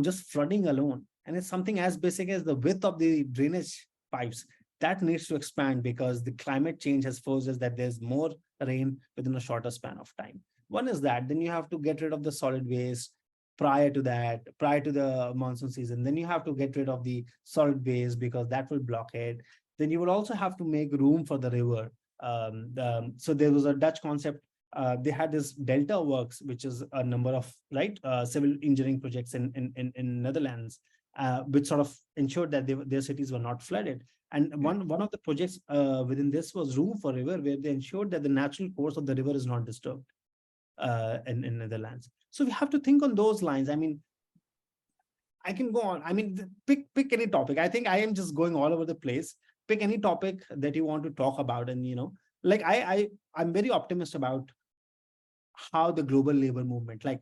just flooding alone. And it's something as basic as the width of the drainage pipes that needs to expand, because the climate change has forced us that there's more rain within a shorter span of time. One is that. Then you have to get rid of the solid waste prior to the monsoon season. Then you have to get rid of the solid waste, because that will block it. Then you will also have to make room for the river. So there was a Dutch concept. They had this Delta Works, which is a number of civil engineering projects in Netherlands, which sort of ensured that their cities were not flooded. And one of the projects within this was Room for River, where they ensured that the natural course of the river is not disturbed in Netherlands. So we have to think on those lines. I mean, I can go on. I mean, pick any topic. I think I am just going all over the place. Pick any topic that you want to talk about. And, like I'm very optimistic about how the global labor movement, like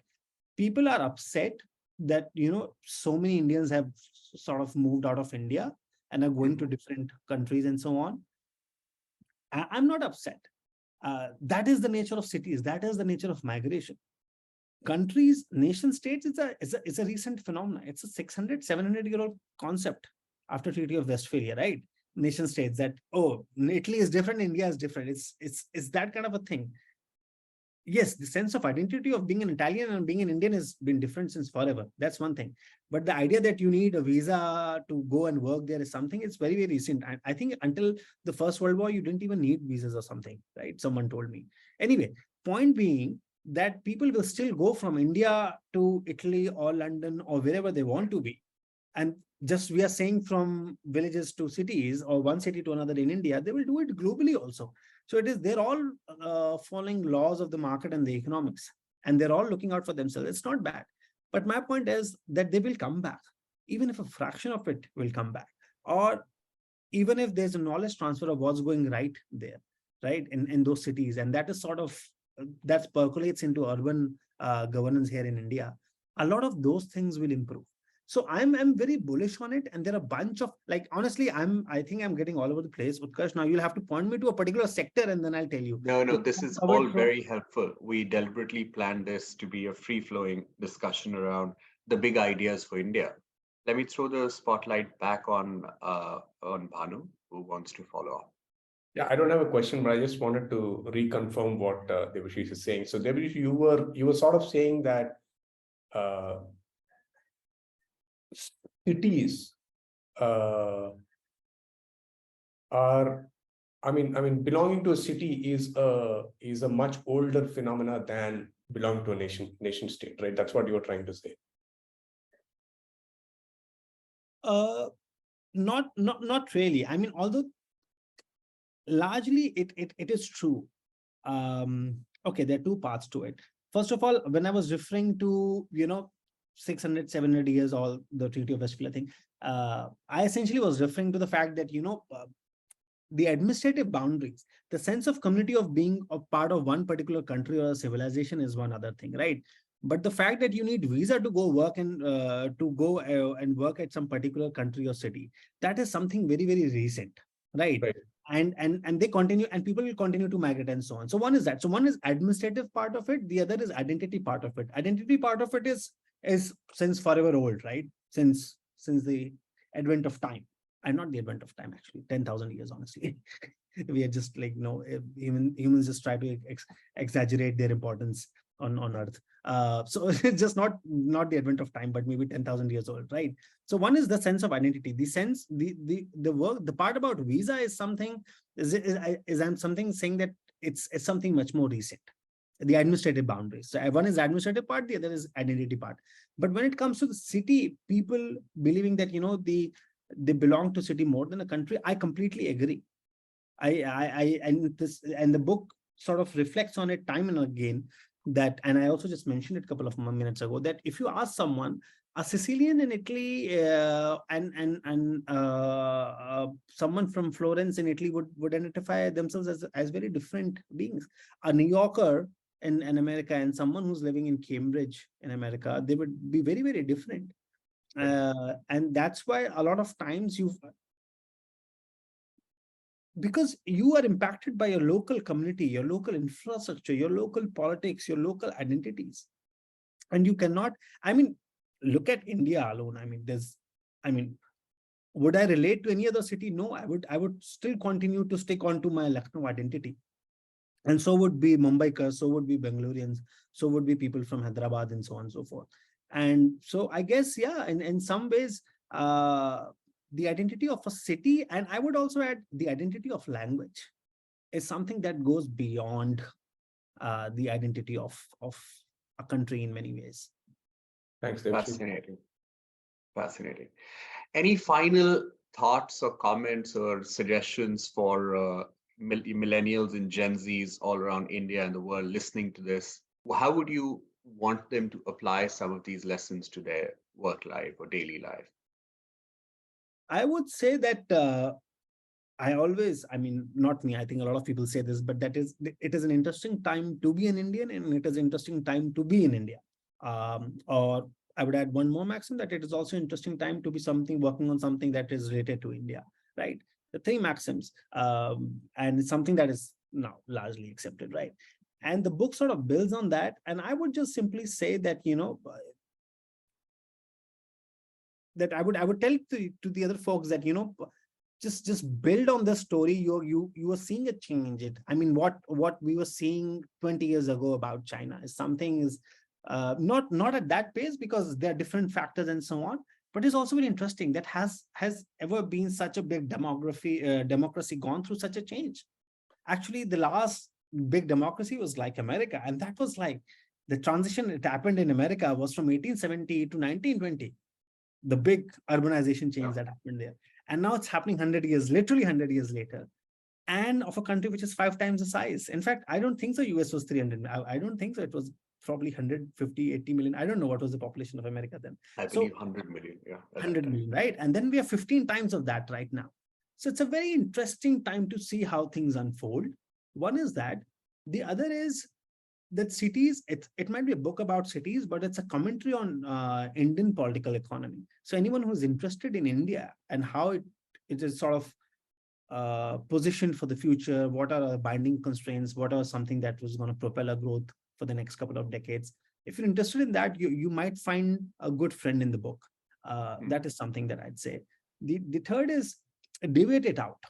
people are upset that, so many Indians have sort of moved out of India and are going to different countries and so on. I'm not upset. That is the nature of cities. That is the nature of migration. Countries, nation states is a recent phenomenon. It's a 600, 700-year-old concept after Treaty of Westphalia, right? Nation states that, oh, Italy is different, India is different. It's that kind of a thing. Yes, the sense of identity of being an Italian and being an Indian has been different since forever. That's one thing. But the idea that you need a visa to go and work there is something, it's very, very recent. I think until the First World War, you didn't even need visas or something, right? Someone told me. Anyway, point being that people will still go from India to Italy or London or wherever they want to be. And just we are saying from villages to cities or one city to another in India, they will do it globally also. So they're all following laws of the market and the economics, and they're all looking out for themselves. It's not bad. But my point is that they will come back, even if a fraction of it will come back, or even if there's a knowledge transfer of what's going right there, right, in those cities. And that is sort of, that percolates into urban governance here in India. A lot of those things will improve. So I'm very bullish on it. And there are a bunch of, like, honestly, I think I'm getting all over the place. Utkarsh, now you'll have to point me to a particular sector and then I'll tell you. No, this is all very helpful. We deliberately planned this to be a free-flowing discussion around the big ideas for India. Let me throw the spotlight back on Bhanu, who wants to follow up. Yeah, I don't have a question, but I just wanted to reconfirm what Devashish is saying. So Devashish, you were sort of saying that cities are, I mean, belonging to a city is a much older phenomena than belonging to a nation state, right? That's what you were trying to say. Not really. I mean, although largely it is true. Okay, there are two parts to it. First of all, when I was referring to, 600, 700 years, all the Treaty of Westphalia thing, I essentially was referring to the fact that, the administrative boundaries, the sense of community of being a part of one particular country or a civilization is one other thing, right? But the fact that you need visa to go work and and work at some particular country or city, that is something very, very recent, right? Right. And they continue, and people will continue to migrate and so on. So one is that. So one is administrative part of it. The other is identity part of it. Identity part of it is since forever old, right? Since the advent of time. And not the advent of time, actually, 10,000 years, honestly. We are just like, humans just try to exaggerate their importance on Earth. So it's just not the advent of time, but maybe 10,000 years old, right? So one is the sense of identity. The sense, the work, the part about visa is something, I'm something saying that it's something much more recent. The administrative boundaries. So one is administrative part, the other is identity part. But when it comes to the city, people believing that, they belong to city more than a country, I completely agree. And the book sort of reflects on it time and again, that, and I also just mentioned it a couple of minutes ago, that if you ask someone, a Sicilian in Italy and someone from Florence in Italy would identify themselves as very different beings. A New Yorker in America and someone who's living in Cambridge in America, they would be very, very different. And that's why a lot of times because you are impacted by your local community, your local infrastructure, your local politics, your local identities. And you cannot, look at India alone. Would I relate to any other city? No, I would still continue to stick on to my Lucknow identity. And so would be Mumbaikars, so would be Bangaloreans, so would be people from Hyderabad and so on and so forth. And so I guess, yeah, in some ways, the identity of a city, and I would also add the identity of language, is something that goes beyond the identity of a country in many ways. Thanks, Devashish. Fascinating. Any final thoughts or comments or suggestions for millennials and Gen Zs all around India and the world listening to this? How would you want them to apply some of these lessons to their work life or daily life? I would say that not me, I think a lot of people say this, but it is an interesting time to be an Indian, and it is an interesting time to be in India. Or I would add one more maxim, that it is also interesting time to be working on something that is related to India, right? The three maxims, and it's something that is now largely accepted, right? And the book sort of builds on that. And I would just simply say that, that I would tell to the other folks that, just build on the story. You are seeing a change. What we were seeing 20 years ago about China is something is not at that pace, because there are different factors and so on. But it's also very interesting that has ever been such a big democracy gone through such a change. Actually, the last big democracy was like America, and that was like the transition that happened in America was from 1870 to 1920, the big urbanization change that happened there. And now it's happening 100 years, literally 100 years later, and of a country which is 5 times the size. In fact, I don't think so. US was 300. I don't think so. It was probably 150, 80 million. I don't know what was the population of America then. I believe 100 million. Yeah. 100 million, right? And then we have 15 times of that right now. So it's a very interesting time to see how things unfold. One is that. The other is that cities, it might be a book about cities, but it's a commentary on Indian political economy. So anyone who's interested in India and how it is sort of positioned for the future, what are our binding constraints, what are something that was going to propel our growth for the next couple of decades. If you're interested in that, you might find a good friend in the book. That is something that I'd say. The third is debate it out.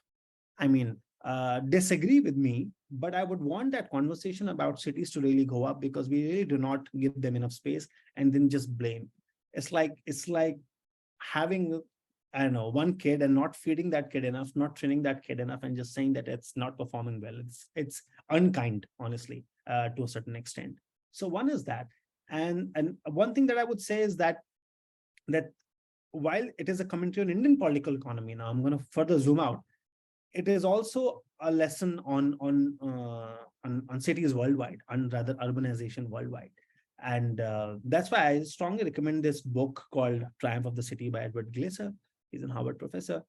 Disagree with me, but I would want that conversation about cities to really go up, because we really do not give them enough space and then just blame. It's like having, I don't know, one kid and not feeding that kid enough, not training that kid enough, and just saying that it's not performing well. It's unkind, honestly, to a certain extent. So one is that. And one thing that I would say is that while it is a commentary on Indian political economy, now I'm going to further zoom out. It is also a lesson on cities worldwide, and rather urbanization worldwide. And that's why I strongly recommend this book called Triumph of the City by Edward Glaser. He's a Harvard professor.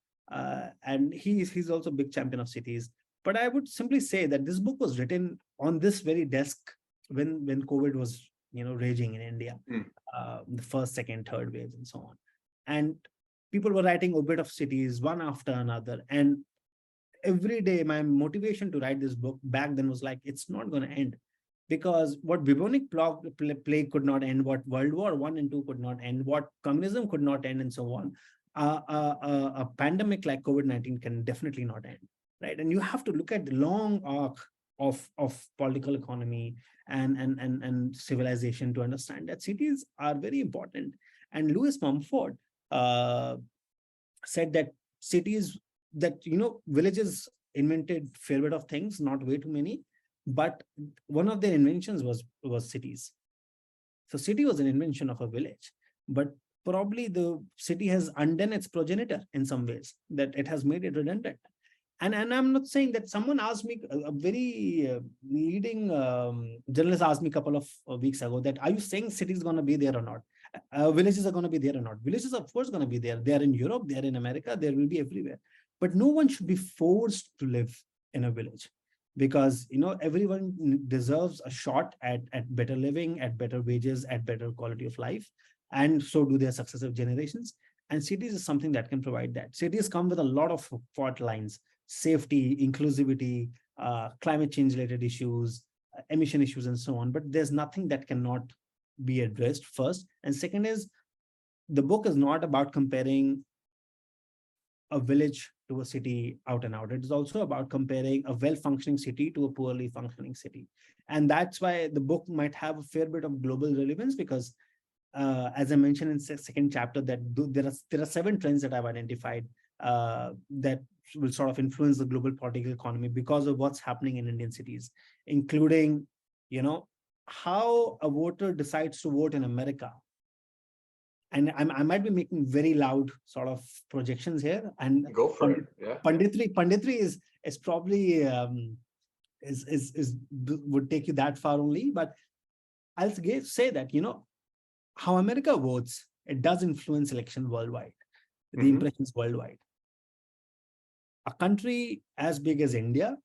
And he's also a big champion of cities. But I would simply say that this book was written on this very desk when COVID was raging in India, the first, second, third waves and so on. And people were writing obit of cities one after another. And every day, my motivation to write this book back then was like, it's not going to end, because what bubonic plague could not end, what World War I and II could not end, what communism could not end, and so on. A pandemic like COVID-19 can definitely not end, right? And you have to look at the long arc of political economy and civilization to understand that cities are very important. And Lewis Mumford said that cities, that villages invented fair bit of things, not way too many, but one of their inventions was cities. So city was an invention of a village, but probably the city has undone its progenitor in some ways, that it has made it redundant. And I'm not saying that. Someone asked me, a very leading journalist asked me a couple of weeks ago, that are you saying cities going to be there or not? Villages are going to be there or not? Villages are of course going to be there. They are in Europe, they are in America, they will be everywhere. But no one should be forced to live in a village, because everyone deserves a shot at better living, at better wages, at better quality of life, and so do their successive generations. And cities is something that can provide that. Cities come with a lot of fault lines: safety, inclusivity, climate change related issues, emission issues, and so on. But there's nothing that cannot be addressed, first. And second is, the book is not about comparing a village to a city out and out. It is also about comparing a well-functioning city to a poorly functioning city. And that's why the book might have a fair bit of global relevance, because as I mentioned in the second chapter, that there are 7 trends that I've identified that will sort of influence the global political economy because of what's happening in Indian cities, including, how a voter decides to vote in America. And I might be making very loud sort of projections here. And go for it. Yeah. Panditri is probably would take you that far only. But I'll say that, how America votes, it does influence election worldwide, the impressions worldwide. A country as big as India,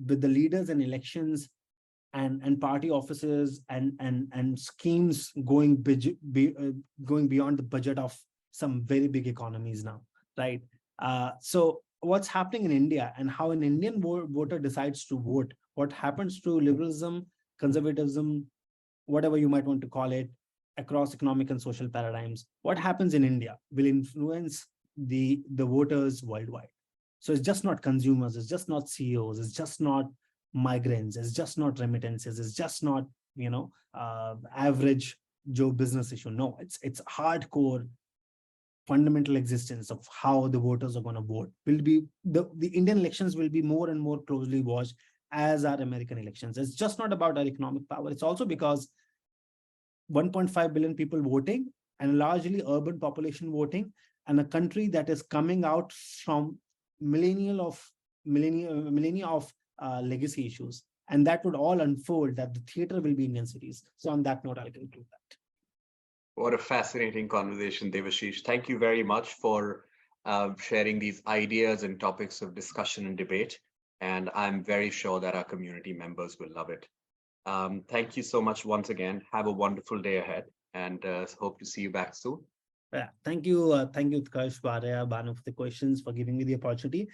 with the leaders and elections and party offices and schemes going beyond the budget of some very big economies now, right? So what's happening in India and how an Indian voter decides to vote what happens to liberalism, conservatism, whatever you might want to call it, across economic and social paradigms, what happens in India will influence the voters worldwide. So it's just not consumers, it's just not CEOs, it's just not migrants, it's just not remittances, it's just not, average Joe business issue. No, it's hardcore fundamental existence of how the voters are going to vote. Will be the Indian elections will be more and more closely watched as our American elections. It's just not about our economic power. It's also because 1.5 billion people voting and largely urban population voting, and a country that is coming out from millennia of legacy issues, and that would all unfold. That the theater will be Indian cities. So on that note, I'll conclude that. What a fascinating conversation, Devashish. Thank you very much for sharing these ideas and topics of discussion and debate. And I'm very sure that our community members will love it. Thank you so much once again. Have a wonderful day ahead, and hope to see you back soon. Yeah, thank you, Utkarsh, Banu, for the questions, for giving me the opportunity.